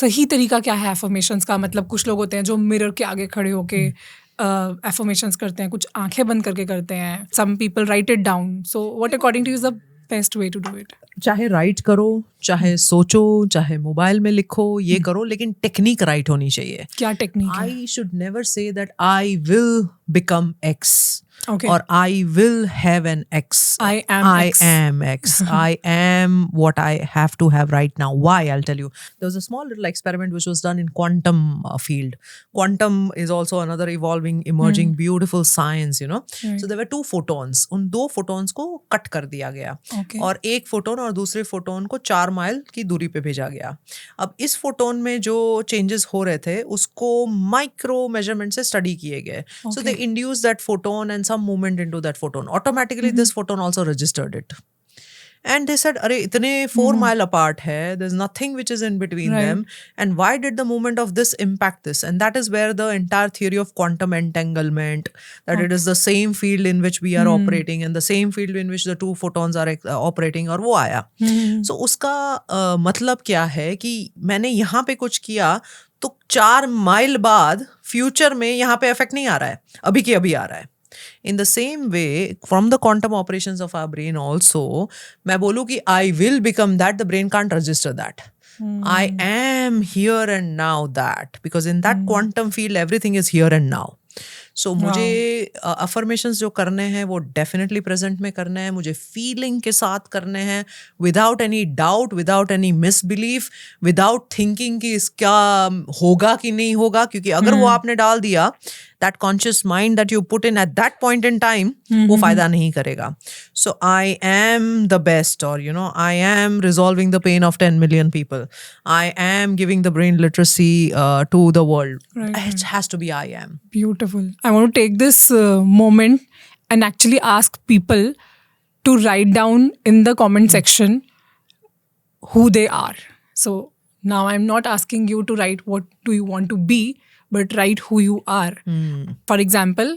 सही तरीका क्या है एफर्मेशंस का? मतलब कुछ लोग होते हैं जो मिरर के आगे खड़े होके एफर्मेशंस करते हैं, कुछ आंखें बंद करके करते हैं, some people write it down. So what according to you is the best way to do it? चाहे राइट करो, चाहे सोचो, चाहे मोबाइल में लिखो, ये करो, लेकिन टेक्निक राइट होनी चाहिए. क्या टेक्निक है? I should never say that I will become X. Okay. Or I will have an X. I am X. am X. I am what I have to have right now. Why? I'll tell you. There was a small little experiment which was done in quantum field. Quantum is also another evolving, emerging, beautiful science, you know. Right. So there were 2 photons. उन 2 photons को cut कर दिया गया. Okay. और एक photon और दूसरे photon को 4 माइल की दूरी पे भेजा गया. अब इस फोटोन में जो चेंजेस हो रहे थे उसको माइक्रो मेजरमेंट से स्टडी किए गए. So they induced that photon and some movement into that photon. Automatically this photon also registered it. And they said, अरे इतने 4 mile apart है, there's nothing which is in between them, and why did the movement of this impact this? And that is where the entire theory of quantum entanglement, that it is the same field in which we are operating and the same field in which the 2 photons are operating, और वो आया. So उसका मतलब क्या है कि मैंने यहाँ पे कुछ किया तो 4 माइल बाद फ्यूचर में यहाँ पे इफेक्ट नहीं आ रहा है, अभी के अभी आ रहा है. In the same way, from the quantum operations of our brain also, मैं बोलूँ कि I will become that, the brain can't register that. I am here and now that, because in that quantum field everything is here and now. So मुझे affirmations जो करने हैं वो definitely present में करने हैं, मुझे फीलिंग के साथ करने हैं, without any doubt, without any misbelief, without thinking कि इसका होगा कि नहीं होगा, क्योंकि अगर वो आपने डाल दिया, that conscious mind that you put in at that point in time, वो फायदा नहीं करेगा. So I am the best, or you know, I am resolving the pain of 10 million people. I am giving the brain literacy to the world. It has to be I am. Beautiful. I want to take this moment and actually ask people to write down in the comment section who they are. So now I'm not asking you to write what do you want to be, but write who you are. For example,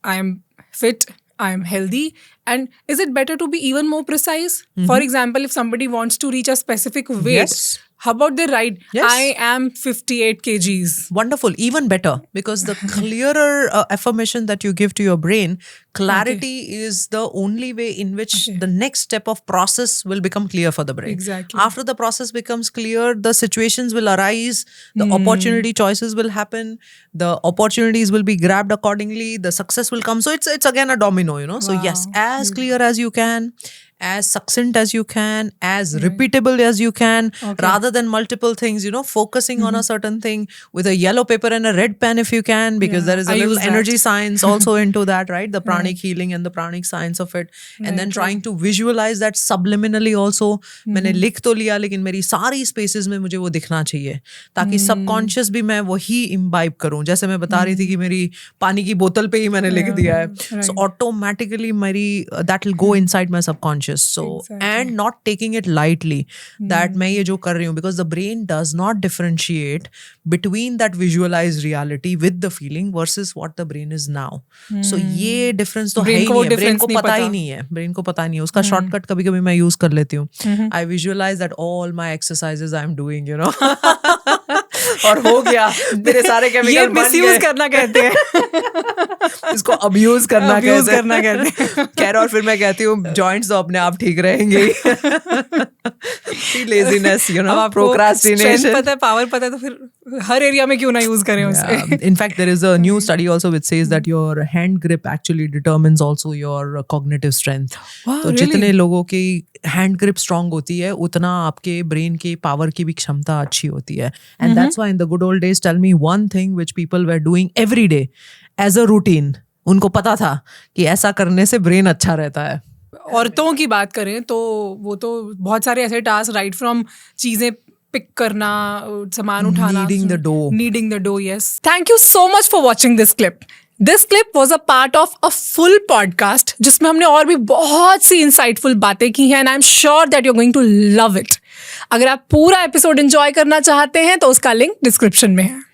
I am fit, I am healthy. And is it better to be even more precise? For example, if somebody wants to reach a specific weight, Yes. how about they write, Yes. I am 58 kgs. Wonderful, even better, because the clearer affirmation that you give to your brain, clarity is the only way in which the next step of process will become clear for the brain. Exactly. After the process becomes clear, the situations will arise, the opportunity choices will happen, the opportunities will be grabbed accordingly, the success will come. So it's again a domino, you know. So yes, as clear as you can, as succinct as you can, as repeatable as you can, rather than multiple things, you know, focusing on a certain thing with a yellow paper and a red pen if you can, because there is a I little use that. energy science also into that, right? The pranic healing and the pranic science of it. And then trying to visualize that subliminally also. मैंने लिख तो लिया, लेकिन मेरी सारी spaces में मुझे वो दिखना चाहिए, ताकि subconscious भी मैं वही imbibe करूं. जैसे मैं बता रही थी कि मेरी पानी की बोतल पे ही मैंने लिख दिया है. So automatically मेरी that will go inside my subconscious. So and not taking it lightly that मैं ये जो कर रही हूँ, because the brain does not differentiate between that visualized reality with the feeling versus what the brain is now. So ये difference तो है ही नहीं है, brain को पता ही नहीं है, brain को पता नहीं है. उसका shortcut कभी कभी मैं use कर लेती हूँ. I visualize that all my exercises I'm doing, you know. और हो गया, मेरे सारे केमिकल बन गए. मिसयूज करना कहते हैं. इसको अब्यूज करना Abuse करना कहते हैं. खैर, और फिर मैं कहती हूँ जॉइंट्स तो अपने आप ठीक रहेंगे. Laziness, you know, procrastination. पता है, पावर पता है, तो फिर हर एरिया में क्यों ना यूज करें उसे. In fact, there is a new study also which says that your hand grip actually determines also your cognitive strength. Wow, तो जितने लोगों की हैंड ग्रिप स्ट्रांग होती है, उतना आपके ब्रेन की पावर की भी क्षमता अच्छी होती है. And that's why in the good old days, tell me one thing which people were doing every day as a routine. उनको पता था कि ऐसा करने से ब्रेन अच्छा रहता है. औरतों की बात करें तो वो तो बहुत सारे ऐसे टास्क, राइट फ्रॉम चीजें पिक करना, सामान उठाना, kneading the dough. Yes. Thank you so much for watching this clip. This clip was a part of a full podcast जिसमें हमने और भी बहुत सी insightful बातें की हैं, and I'm sure that you're going to love it. अगर आप पूरा एपिसोड एंजॉय करना चाहते हैं तो उसका लिंक डिस्क्रिप्शन में है.